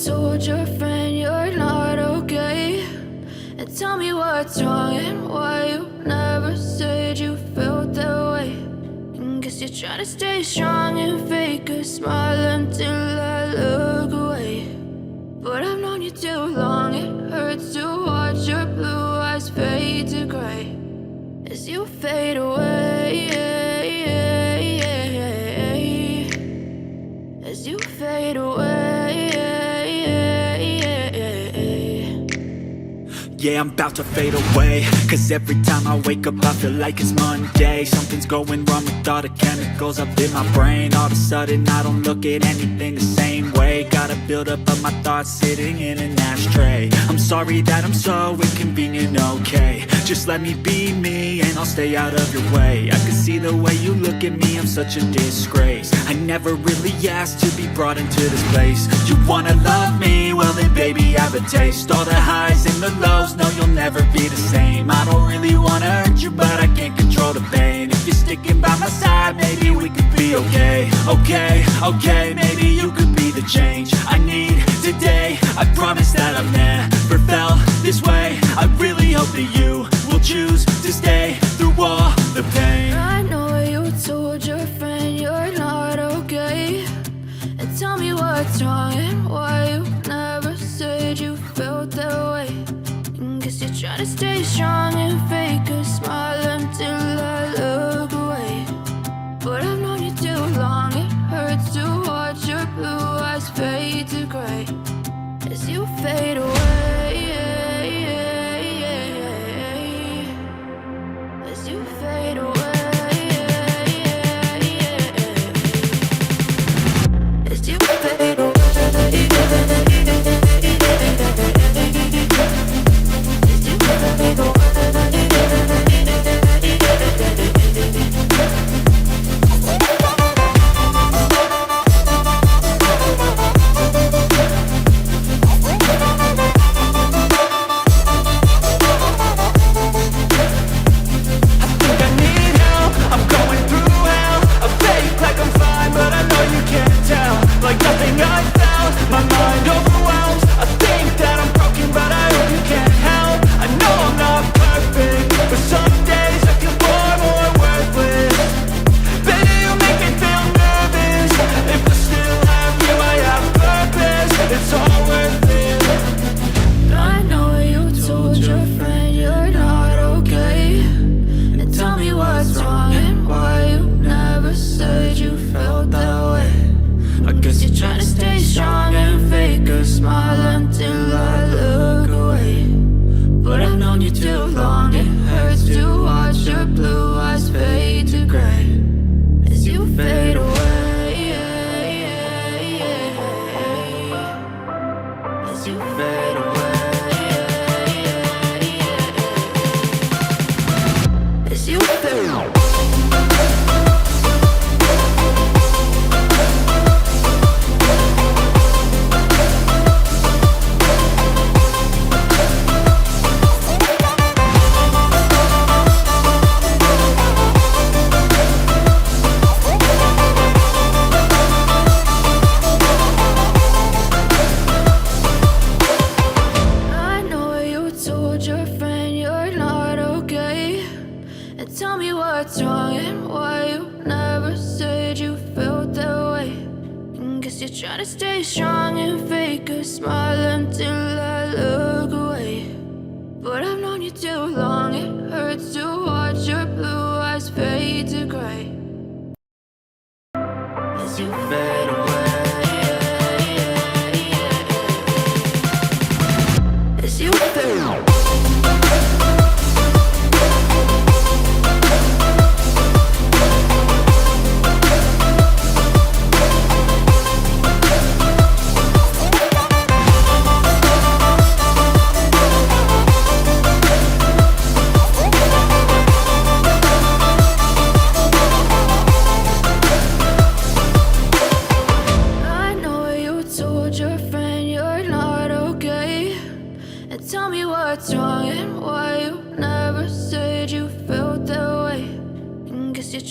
told your friend you're not okay, and tell me what's wrong and why you never said you felt that way. And guess you're trying to stay strong and fake a smile until I look away. But I've known you too long, it hurts to watch your blue eyes fade to gray as you fade away, as you fade away. Yeah, I'm about to fade away, cause every time I wake up I feel like it's Monday. Something's going wrong with all the chemicals up in my brain. All of a sudden I don't look at anything the same way. Got a buildup of my thoughts sitting in an ashtray. I'm sorry that I'm so inconvenient, okay. Just let me be me and I'll stay out of your way. I can see the way you look at me, I'm such a disgrace. I never really asked to be brought into this place. You wanna love me? Well then baby I have a taste. All the highs and the lows, no you'll never be the same. I don't really wanna hurt you but I can't control the pain. If you're sticking by my side maybe we could be okay. Okay, maybe you could be the change I need today. I promise that I've never felt this way. I really hope that you will choose to stay through all the pain. I know you told your friend you're not okay, and tell me what's wrong and why you never said you felt that way. And guess you're trying to stay strong and fake a smile until I look away. But I've known you too long, it hurts to watch your blue eyes fade to gray as you fade away, as you fade away, as you fade away.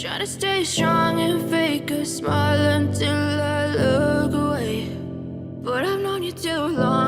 Try to stay strong and fake a smile until I look away. But I've known you too long.